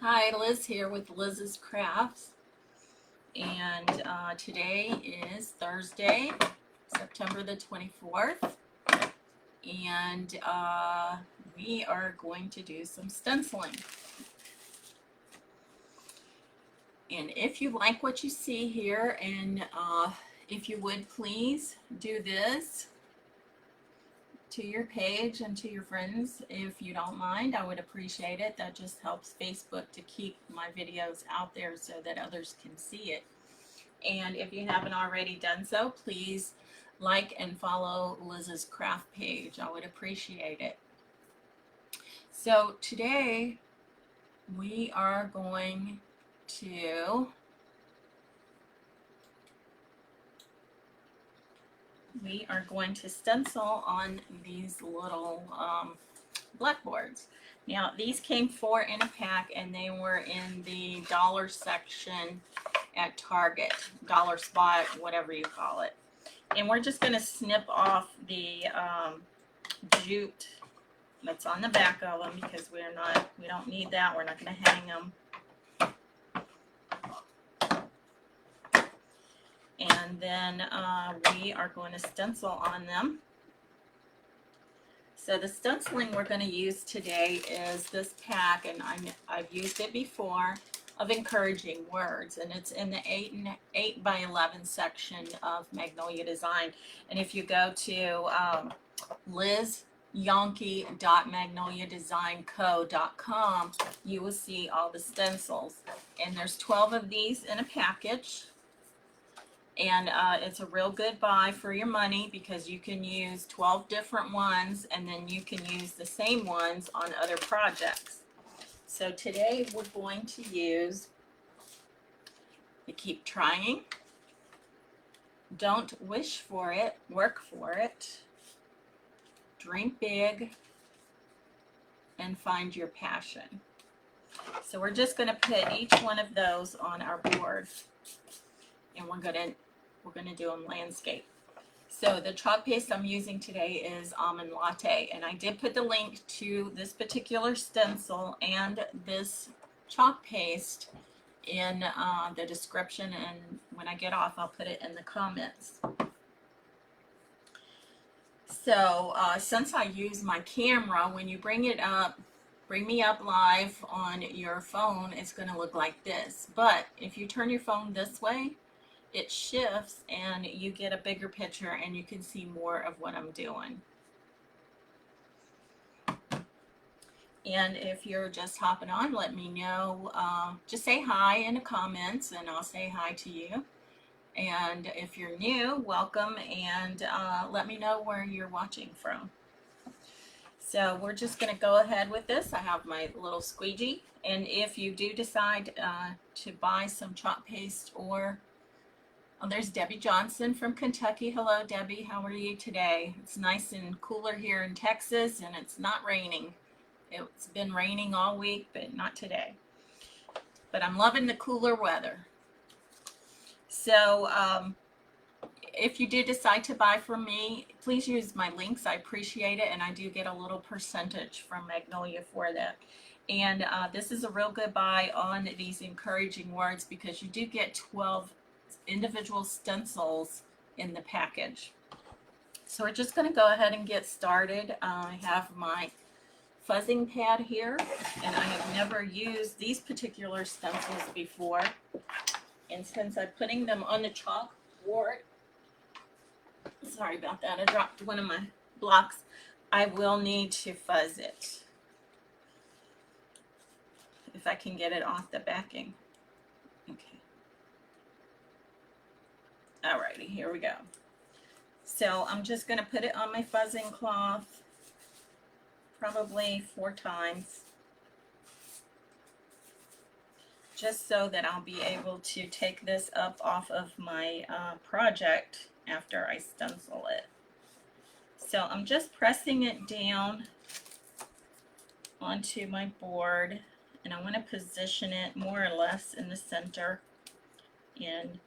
Hi, Liz here with Liz's Crafts, and today is Thursday, September the 24th, and we are going to do some stenciling. And if you like what you see here, and if you would please do this to your page and to your friends, if you don't mind, I would appreciate it. That just helps Facebook to keep my videos out there so that others can see it. And if you haven't already done so, please like and follow Liz's craft page. I would appreciate it. So today we are going to stencil on these little blackboards. Now these came 4 in a pack, and they were in the dollar section at Target, dollar spot, whatever you call it. And we're just going to snip off the jute that's on the back of them because we don't need that. We're not going to hang them. And then we are going to stencil on them. So the stenciling we're going to use today is this pack, and I've used it before, of encouraging words, and it's in the 8 by 11 section of Magnolia Design. And if you go to lizyonke.magnoliadesignco.com, you will see all the stencils, and there's 12 of these in a package. And it's a real good buy for your money because you can use 12 different ones, and then you can use the same ones on other projects. So today we're going to use the Keep Trying, Don't Wish for It, Work for It, Dream Big, and Find Your Passion. So we're just going to put each one of those on our board, and we're going to do them landscape. So the chalk paste I'm using today is Almond Latte, and I did put the link to this particular stencil and this chalk paste in the description, and when I get off I'll put it in the comments. So since I use my camera, when you bring me up live on your phone, it's going to look like this. But if you turn your phone this way, it shifts and you get a bigger picture and you can see more of what I'm doing. And if you're just hopping on, let me know. Just say hi in the comments and I'll say hi to you. And if you're new, welcome, and let me know where you're watching from. So we're just going to go ahead with this. I have my little squeegee, and if you do decide to buy some chalk paste, or there's Debbie Johnson from Kentucky. Hello, Debbie. How are you today? It's nice and cooler here in Texas, and it's not raining. It's been raining all week, but not today. But I'm loving the cooler weather. So if you do decide to buy from me, please use my links. I appreciate it, and I do get a little percentage from Magnolia for that. And this is a real good buy on these encouraging words because you do get 12 individual stencils in the package. So we're just going to go ahead and get started. I have my fuzzing pad here, and I have never used these particular stencils before. And since I'm putting them on the chalkboard, sorry about that, I dropped one of my blocks, I will need to fuzz it if I can get it off the backing. Okay. Alrighty, here we go. So I'm just going to put it on my fuzzing cloth, probably 4 times, just so that I'll be able to take this up off of my project after I stencil it. So I'm just pressing it down onto my board, and I want to position it more or less in the center, and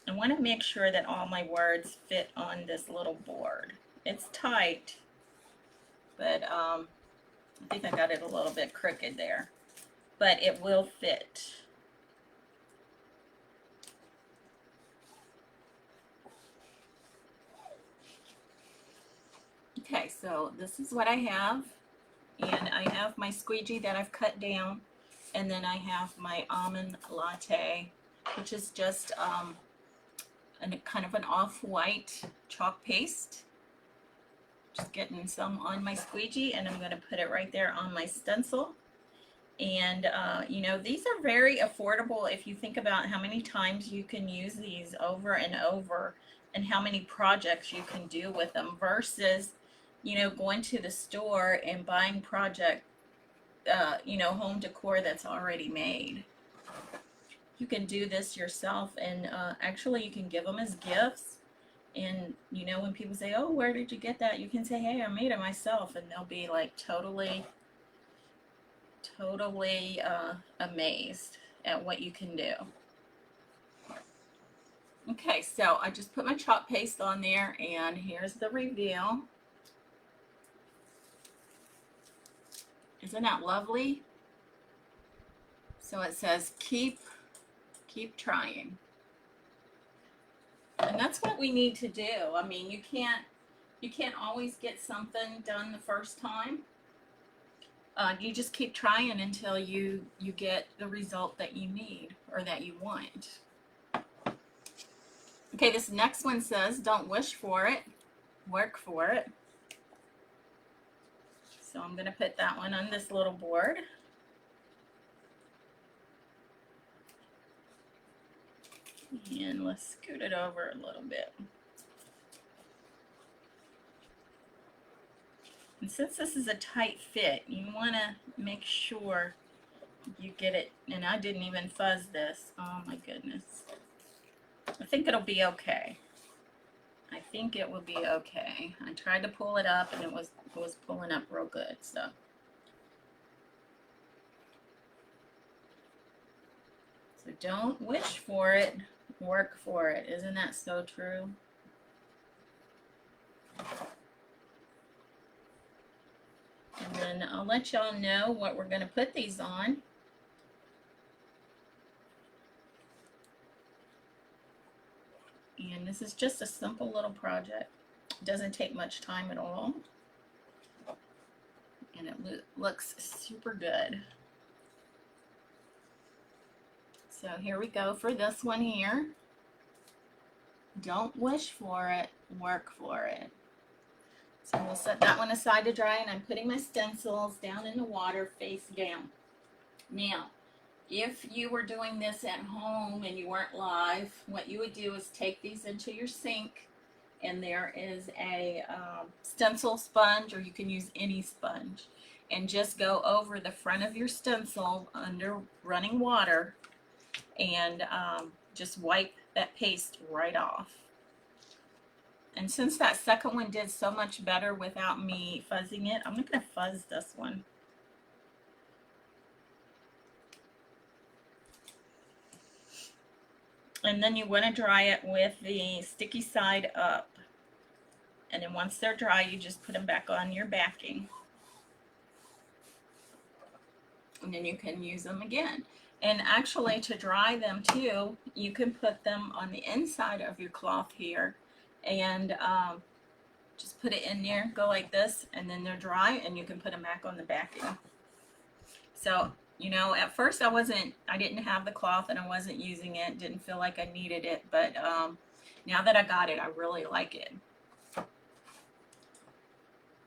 I want to make sure that all my words fit on this little board. It's tight, but I think I got it a little bit crooked there. but it will fit. Okay, so this is what I have, and I have my squeegee that I've cut down, and then I have my almond latte, which is just kind of an off-white chalk paste. Just getting some on my squeegee, and I'm going to put it right there on my stencil. And you know, these are very affordable if you think about how many times you can use these over and over, and how many projects you can do with them, versus, you know, going to the store and buying you know, home decor that's already made. You can do this yourself, and actually you can give them as gifts. And you know, when people say, oh, where did you get that, you can say, hey, I made it myself, and they'll be like totally amazed at what you can do. Okay, so I just put my chalk paste on there, and here's the reveal. Isn't that lovely? So it says keep trying. And that's what we need to do. I mean, you can't always get something done the first time. You just keep trying until you get the result that you need or that you want. Okay, this next one says, don't wish for it, work for it. So I'm going to put that one on this little board. And let's scoot it over a little bit. And since this is a tight fit, you want to make sure you get it. And I didn't even fuzz this. Oh my goodness. I think it'll be okay. I think it will be okay. I tried to pull it up, and it was pulling up real good. So don't wish for it, work for it. Isn't that so true? And then I'll let y'all know what we're going to put these on. And this is just a simple little project. It doesn't take much time at all. And it looks super good. So here we go for this one here. Don't wish for it, work for it. So we'll set that one aside to dry, and I'm putting my stencils down in the water face down. Now, if you were doing this at home and you weren't live, what you would do is take these into your sink, and there is a stencil sponge, or you can use any sponge, and just go over the front of your stencil under running water, and just wipe that paste right off. And since that second one did so much better without me fuzzing it, I'm not going to fuzz this one. And then you want to dry it with the sticky side up. And then once they're dry, you just put them back on your backing. And then you can use them again. And actually, to dry them too, you can put them on the inside of your cloth here, and just put it in there, go like this, and then they're dry, and you can put them back on the backing. So, you know, at first I didn't have the cloth, and I wasn't using it, didn't feel like I needed it, but now that I got it, I really like it.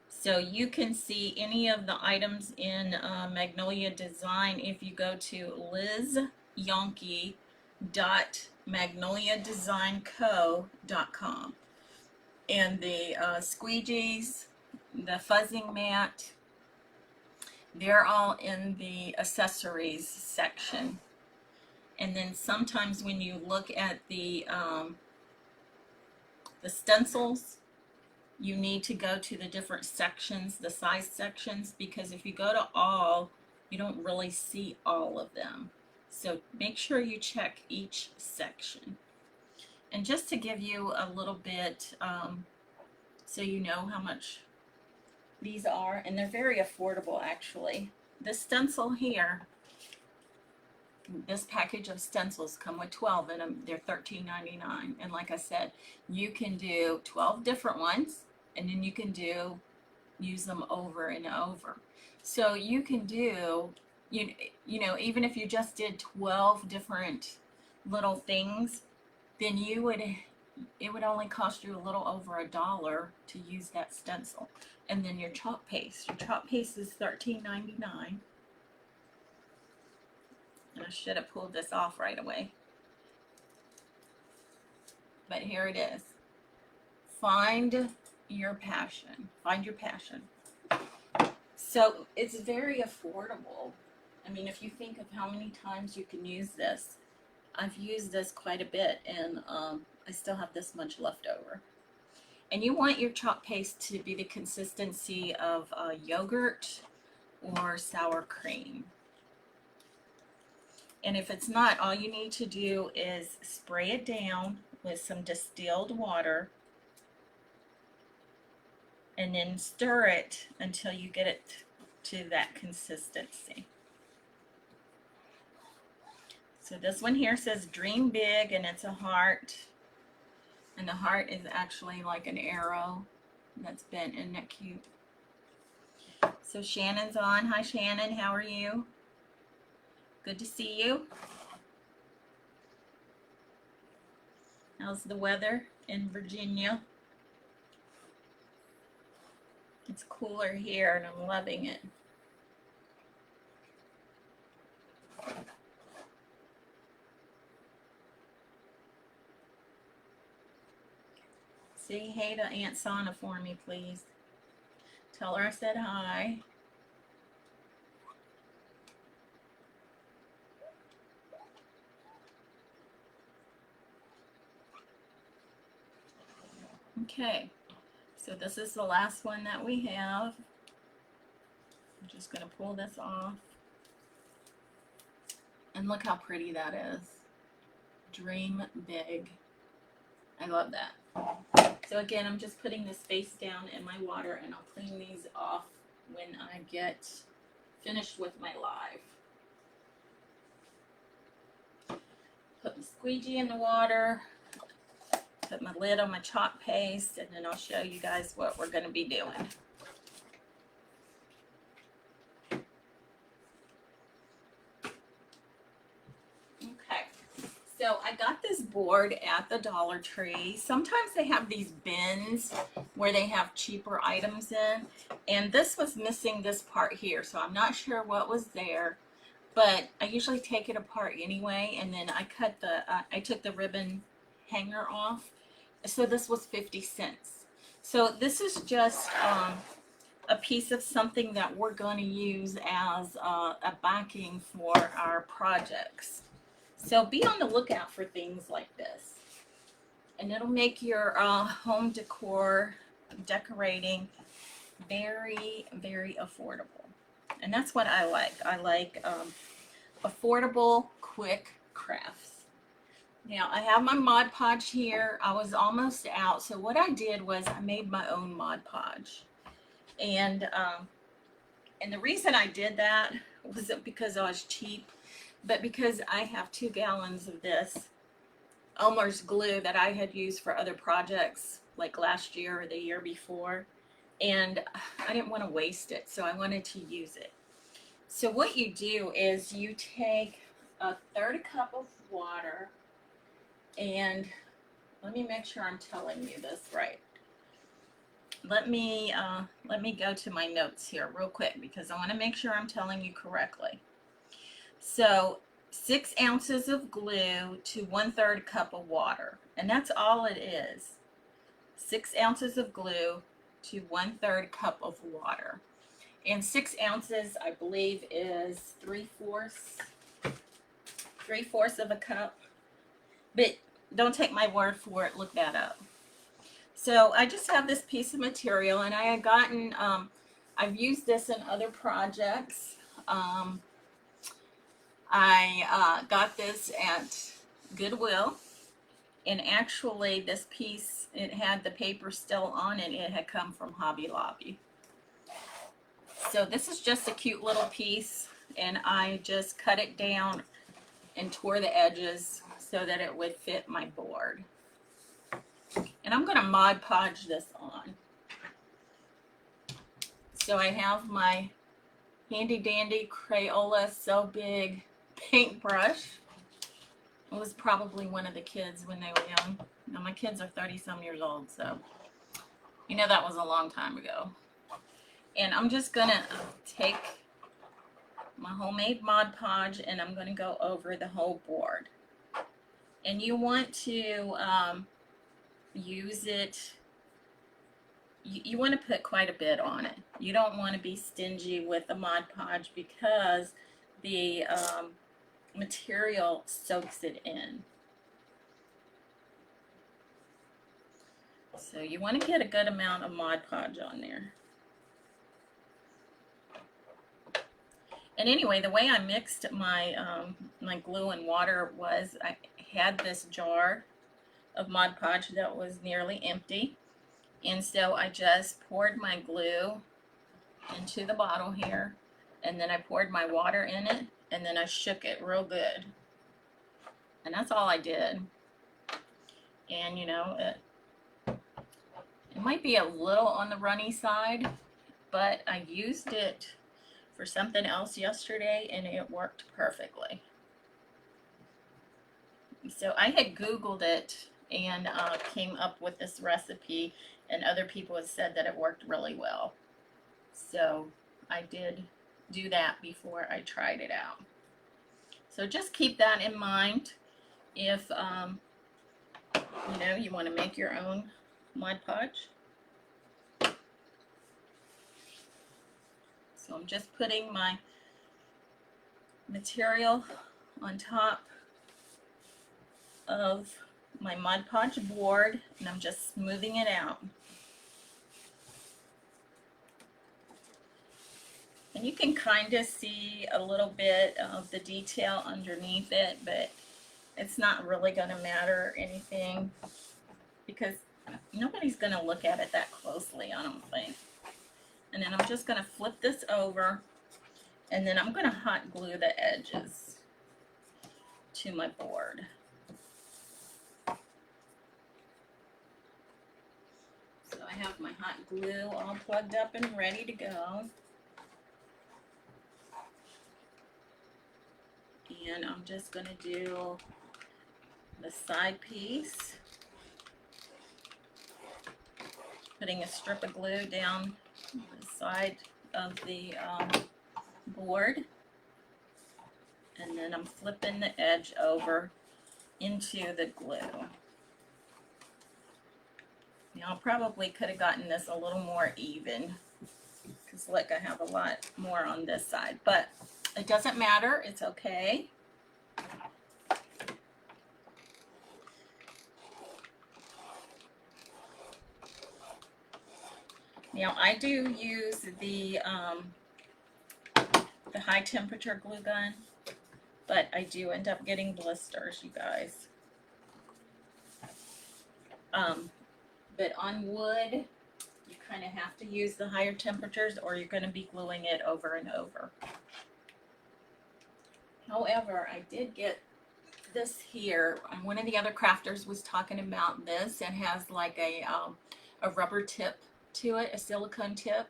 So you can see any of the items in Magnolia Design if you go to lizyonke.magnoliadesignco.com. And the squeegees, the fuzzing mat, they're all in the accessories section. And then sometimes when you look at the stencils, you need to go to the different sections, the size sections, because if you go to all, you don't really see all of them. So make sure you check each section. And just to give you a little bit, so you know how much these are, and they're very affordable actually. This stencil here This package of stencils come with 12 in them. They're $13.99. And like I said, you can do 12 different ones, and then you can use them over and over. So you can do, you know, even if you just did 12 different little things, then it would only cost you a little over $1 to use that stencil. And then your chalk paste. Your chalk paste is $13.99. And I should have pulled this off right away. But here it is. Find your passion. Find your passion. So it's very affordable. I mean, if you think of how many times you can use this, I've used this quite a bit, and I still have this much left over. And you want your chalk paste to be the consistency of yogurt or sour cream. And if it's not, all you need to do is spray it down with some distilled water and then stir it until you get it to that consistency. So this one here says dream big, and it's a heart. And the heart is actually like an arrow that's bent. Isn't that cute? So Shannon's on. Hi Shannon, how are you? Good to see you. How's the weather in Virginia? It's cooler here and I'm loving it. Say hey to Aunt Sana for me, please. Tell her I said hi. Okay, so this is the last one that we have. I'm just going to pull this off. And look how pretty that is. Dream big. I love that. So again, I'm just putting this face down in my water, and I'll clean these off when I get finished with my live. Put the squeegee in the water. Put my lid on my chalk paste, and then I'll show you guys what we're going to be doing. Okay, so I got this board at the Dollar Tree. Sometimes they have these bins where they have cheaper items in, and this was missing this part here, so I'm not sure what was there, but I usually take it apart anyway, and then I took the ribbon hanger off. So this was 50 cents. So this is just a piece of something that we're going to use as a backing for our projects. So be on the lookout for things like this. And it'll make your home decor decorating very, very affordable. And that's what I like. I like affordable, quick crafts. Now I have my Mod Podge here. I was almost out, so what I did was I made my own Mod Podge, and the reason I did that wasn't because I was cheap, but because I have 2 gallons of this Elmer's glue that I had used for other projects like last year or the year before, and I didn't want to waste it, so I wanted to use it. So what you do is you take a 1/3 cup of water. And let me make sure I'm telling you this right. Let me go to my notes here real quick because I want to make sure I'm telling you correctly. So 6 ounces of glue to 1/3 cup of water, and that's all it is. 6 ounces of glue to 1/3 cup of water, and 6 ounces I believe is 3/4 of a cup. But don't take my word for it, look that up. So I just have this piece of material, and I had gotten, I've used this in other projects. I got this at Goodwill, and actually this piece, it had the paper still on it. It had come from Hobby Lobby. So this is just a cute little piece, and I just cut it down and tore the edges so that it would fit my board. And I'm going to Mod Podge this on. So I have my handy dandy Crayola So Big paintbrush. It was probably one of the kids when they were young. Now my kids are 30-some years old, so you know that was a long time ago. And I'm just going to take my homemade Mod Podge and I'm going to go over the whole board. And you want to use it, you want to put quite a bit on it. You don't want to be stingy with the Mod Podge because the material soaks it in. So you want to get a good amount of Mod Podge on there. And anyway, the way I mixed my my glue and water was I had this jar of Mod Podge that was nearly empty, and so I just poured my glue into the bottle here, and then I poured my water in it, and then I shook it real good, and that's all I did. And you know, it might be a little on the runny side, but I used it for something else yesterday and it worked perfectly. So I had Googled it and came up with this recipe, and other people had said that it worked really well. So I did do that before I tried it out. So just keep that in mind if you know, you want to make your own Mod Podge. So I'm just putting my material on top of my Mod Podge board, and I'm just smoothing it out. And you can kind of see a little bit of the detail underneath it, but it's not really going to matter anything because nobody's going to look at it that closely, I don't think. And then I'm just going to flip this over, and then I'm going to hot glue the edges to my board. So I have my hot glue all plugged up and ready to go. And I'm just going to do the side piece, putting a strip of glue down the side of the board, and then I'm flipping the edge over into the glue. Now I probably could have gotten this a little more even because look, I have a lot more on this side, but it doesn't matter, it's okay. Now I do use the high temperature glue gun, but I do end up getting blisters, you guys. But on wood, you kind of have to use the higher temperatures or you're going to be gluing it over and over. However, I did get this here. One of the other crafters was talking about this. It has like a rubber tip to it, a silicone tip,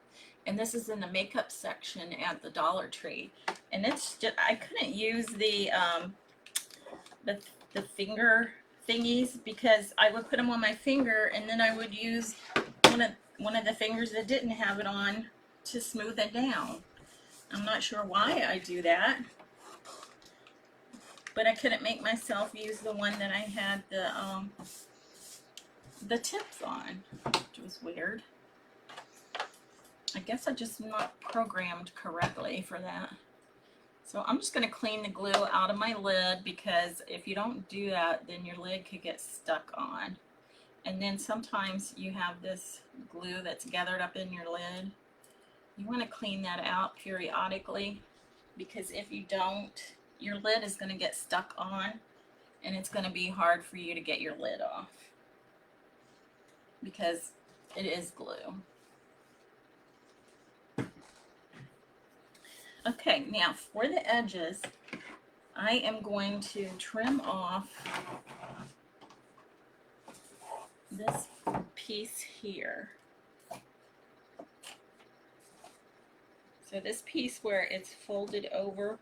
and this is in the makeup section at the Dollar Tree. And it's just, I couldn't use the finger thingies because I would put them on my finger and then I would use one of the fingers that didn't have it on to smooth it down. I'm not sure why I do that, but I couldn't make myself use the one that I had the tips on, which was weird. I guess I just not programmed correctly for that. So I'm just going to clean the glue out of my lid because if you don't do that, then your lid could get stuck on. And then sometimes you have this glue that's gathered up in your lid. You want to clean that out periodically because if you don't, your lid is going to get stuck on and it's going to be hard for you to get your lid off because it is glue. Okay, now for the edges, I am going to trim off this piece here. So this piece where it's folded over,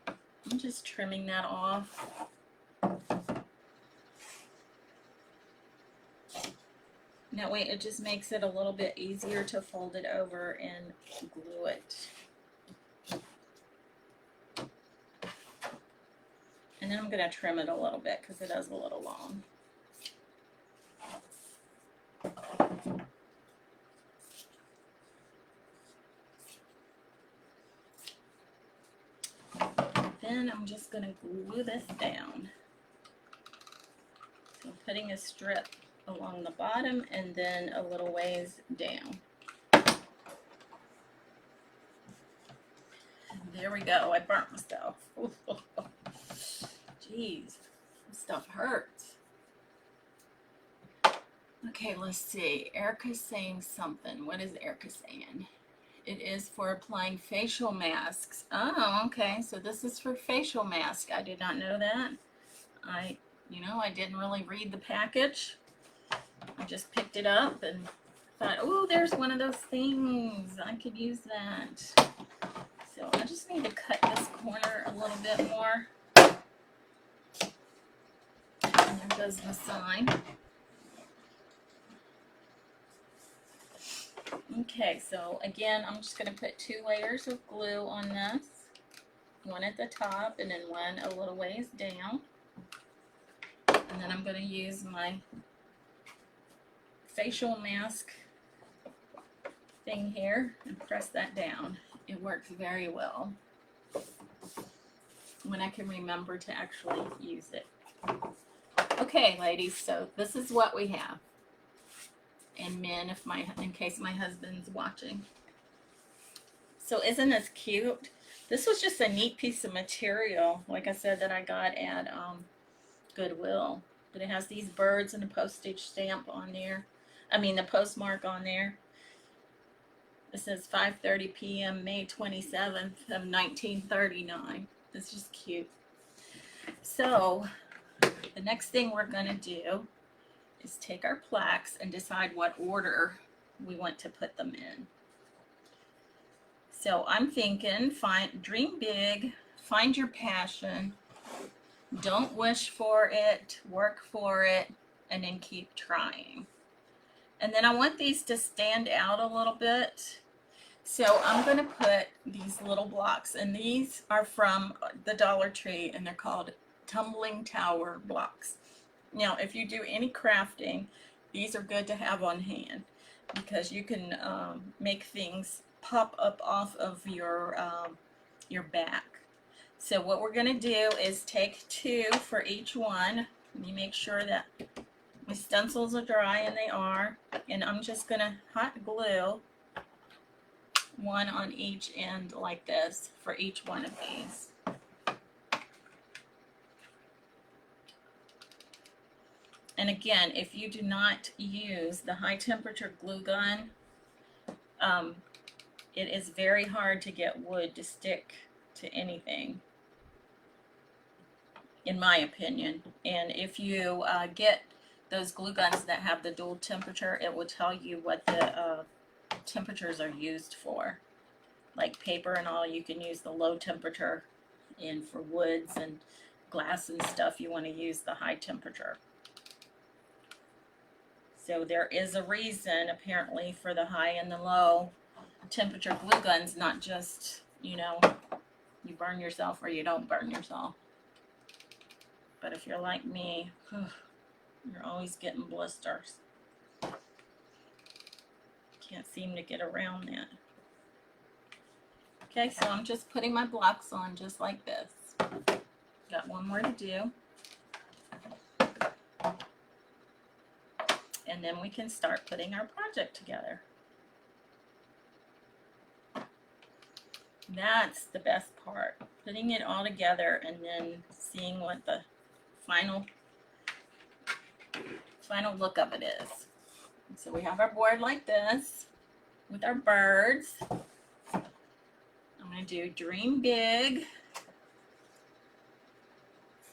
I'm just trimming that off. That way it just makes it a little bit easier to fold it over and glue it. And then I'm going to trim it a little bit because it is a little long. Then I'm just going to glue this down. So I'm putting a strip along the bottom and then a little ways down. There we go. I burnt myself. Jeez, this stuff hurts. Okay, let's see. Erica's saying something. What is Erica saying? It is for applying facial masks. Oh, okay. So this is for facial mask. I did not know that. I didn't really read the package. I just picked it up and thought, oh, there's one of those things. I could use that. So I just need to cut this corner a little bit more. And there goes the sign. Okay, so again, I'm just going to put 2 layers of glue on this. One at the top and then one a little ways down. And then I'm going to use my facial mask thing here and press that down. It works very well when I can remember to actually use it. Okay, ladies, so this is what we have. And men, in case my husband's watching. So isn't this cute? This was just a neat piece of material, like I said, that I got at Goodwill. But it has these birds and a postage stamp on there. I mean, the postmark on there. It says 5:30 p.m. May 27th of 1939. It's just cute. So the next thing we're going to do is take our plaques and decide what order we want to put them in. So I'm thinking, dream big, find your passion, don't wish for it, work for it, and then keep trying. And then I want these to stand out a little bit. So I'm going to put these little blocks, and these are from the Dollar Tree, and they're called tumbling tower blocks. Now, if you do any crafting, these are good to have on hand because you can make things pop up off of your back. So what we're going to do is take 2 for each one. Let me make sure that my stencils are dry, and they are. And I'm just going to hot glue one on each end like this for each one of these. And again, if you do not use the high temperature glue gun, it is very hard to get wood to stick to anything, in my opinion. And if you get those glue guns that have the dual temperature, it will tell you what the temperatures are used for. Like paper and all, you can use the low temperature, and for woods and glass and stuff, you want to use the high temperature. So there is a reason, apparently, for the high and the low temperature glue guns, not just, you burn yourself or you don't burn yourself. But if you're like me, you're always getting blisters. Can't seem to get around that. Okay, so I'm just putting my blocks on just like this. Got one more to do. And then we can start putting our project together. That's the best part, putting it all together and then seeing what the final look of it is. So we have our board like this with our birds. I'm going to do dream big,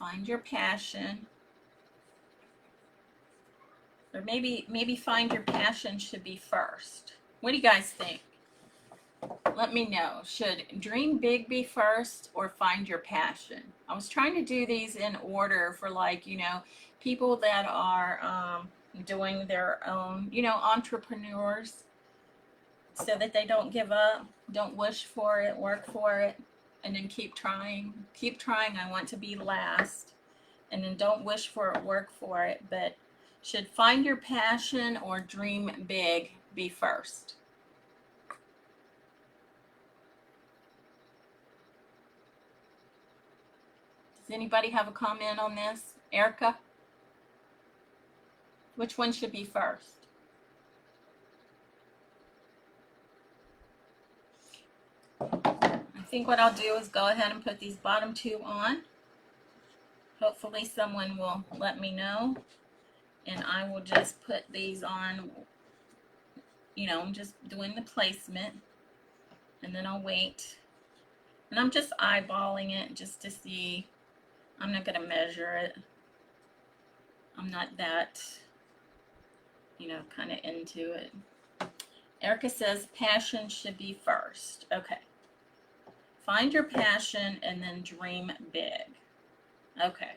find your passion. Or maybe find your passion should be first. What do you guys think? Let me know. Should dream big be first or find your passion? I was trying to do these in order for, like, you know, people that are doing their own, you know, entrepreneurs, so that they don't give up, don't wish for it, work for it, and then keep trying. Keep trying. I want to be last. And then don't wish for it, work for it. But should find your passion or dream big be first? Does anybody have a comment on this? Erica? Which one should be first? I think what I'll do is go ahead and put these bottom two on. Hopefully someone will let me know. And I will just put these on, you know, I'm just doing the placement. And then I'll wait. And I'm just eyeballing it just to see. I'm not going to measure it. I'm not that, you know, kind of into it. Erica says passion should be first. Okay. Find your passion and then dream big. Okay.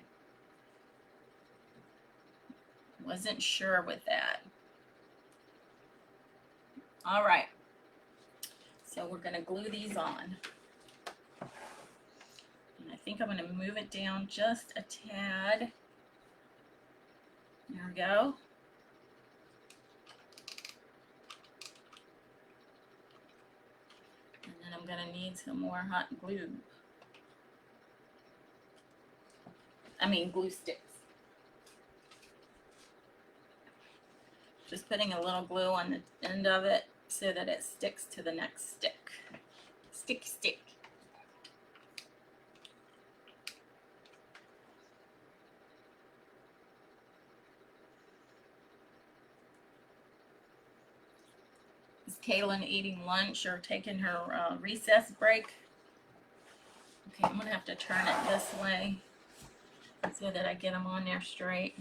Wasn't sure with that. All right. So we're going to glue these on. And I think I'm going to move it down just a tad. There we go. And then I'm going to need some more hot glue. I mean glue sticks. Just putting a little glue on the end of it so that it sticks to the next stick. Sticky stick. Is Kaylin eating lunch or taking her recess break? Okay, I'm going to have to turn it this way so that I get them on there straight.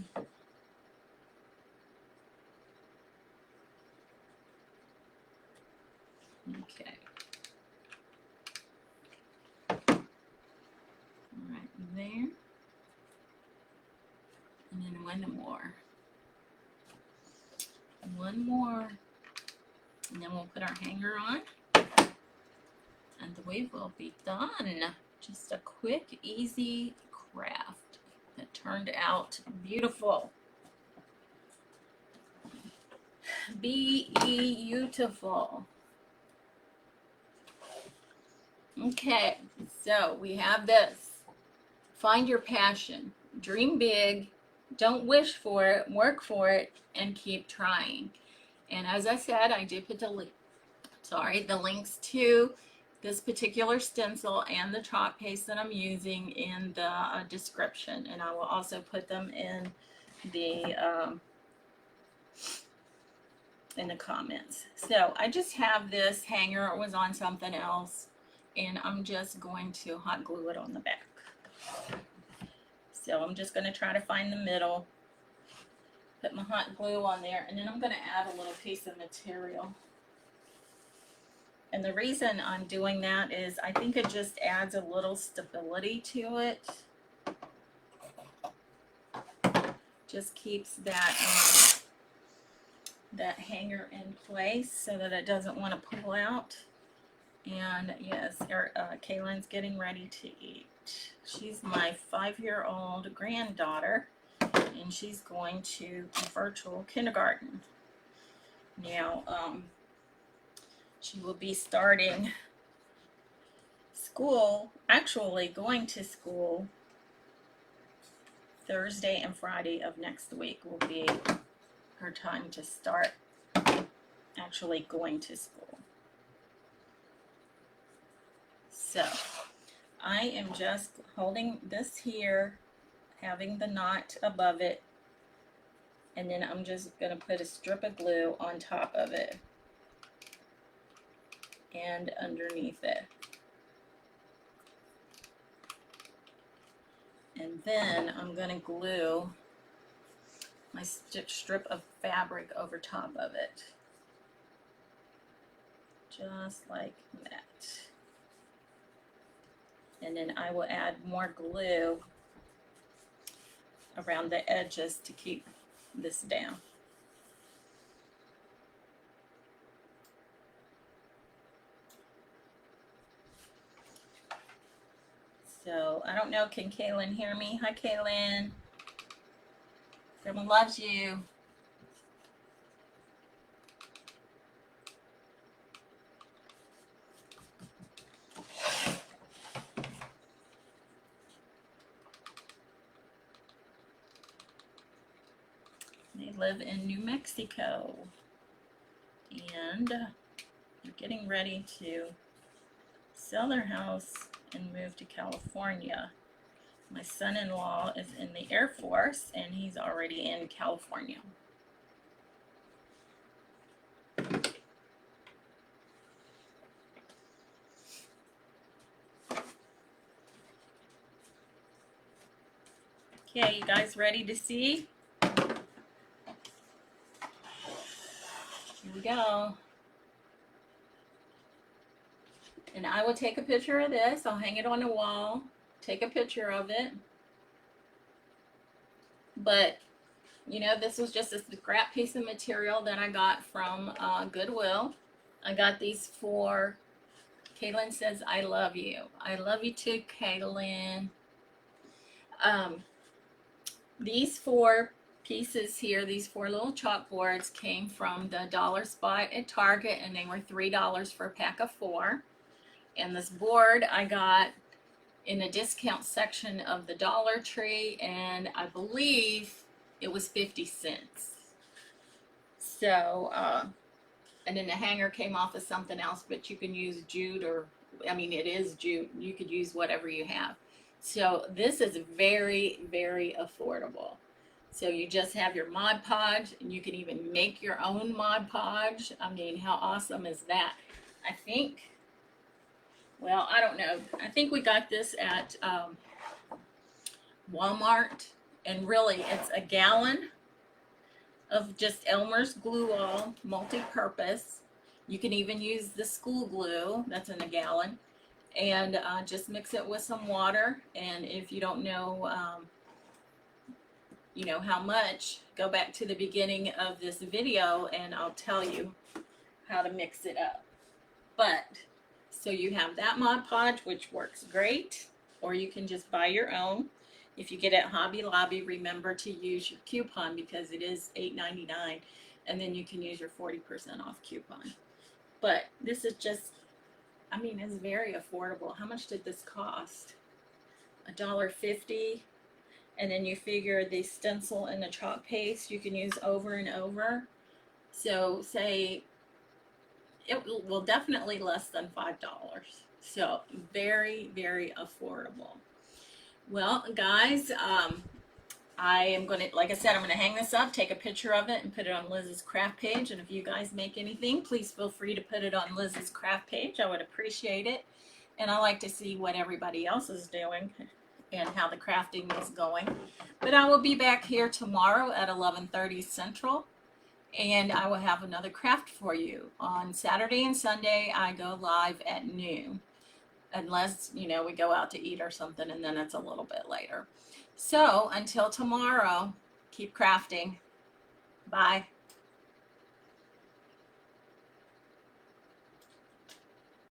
Okay. Right there. And then one more. One more. And then we'll put our hanger on. And we will be done. Just a quick, easy craft that turned out beautiful. Beautiful. Okay, so we have this. Find your passion. Dream big. Don't wish for it. Work for it. And keep trying. And as I said, I did put the links to this particular stencil and the chalk paste that I'm using in the description. And I will also put them in the comments. So I just have this hanger. It was on something else. And I'm just going to hot glue it on the back. So I'm just going to try to find the middle. Put my hot glue on there. And then I'm going to add a little piece of material. And the reason I'm doing that is I think it just adds a little stability to it. Just keeps that that hanger in place so that it doesn't want to pull out. And yes, Kaylin's getting ready to eat. She's my 5-year-old granddaughter, and she's going to virtual kindergarten. Now, she will be starting school, actually going to school Thursday and Friday of next week will be her time to start actually going to school. So I am just holding this here, having the knot above it, and then I'm just going to put a strip of glue on top of it and underneath it. And then I'm going to glue my strip of fabric over top of it. Just like that. And then I will add more glue around the edges to keep this down. So I don't know, can Kaylin hear me? Hi Kaylin. Grandma loves you. They live in New Mexico. And they're getting ready to sell their house and move to California. My son-in-law is in the Air Force and he's already in California. Okay, you guys ready to see? Here we go. And I will take a picture of this. I'll hang it on the wall, take a picture of it. But, you know, this was just a scrap piece of material that I got from Goodwill. I got these for, Kaylin says, I love you. I love you too, Kaylin. These 4 pieces here, these 4 little chalkboards came from the dollar spot at Target, and they were $3 for a pack of 4. And this board I got in the discount section of the Dollar Tree, and I believe it was 50 cents. So, and then the hanger came off of something else, but you can use jute, or, I mean, it is jute. You could use whatever you have. So this is very, very affordable. So you just have your Mod Podge, and you can even make your own Mod Podge. I mean, how awesome is that? I think, well, I don't know. I think we got this at Walmart, and really it's a gallon of just Elmer's glue all, multi-purpose. You can even use the school glue that's in a gallon, and just mix it with some water. And if you don't know, you know how much, go back to the beginning of this video and I'll tell you how to mix it up. But so you have that Mod Podge, which works great, or you can just buy your own. If you get it at Hobby Lobby, remember to use your coupon because it is $8.99, and then you can use your 40% off coupon. But this is just, I mean, it's very affordable. How much did this cost? $1.50. And then you figure the stencil and the chalk paste you can use over and over. So say it will definitely less than $5. So very, very affordable. Well, guys, I am going to, like I said, I'm going to hang this up, take a picture of it, and put it on Liz's craft page. And if you guys make anything, please feel free to put it on Liz's craft page. I would appreciate it. And I like to see what everybody else is doing and how the crafting is going. But I will be back here tomorrow at 11:30 Central, and I will have another craft for you. On Saturday and Sunday, I go live at noon, unless, you know, we go out to eat or something, and then it's a little bit later. So until tomorrow, keep crafting. Bye.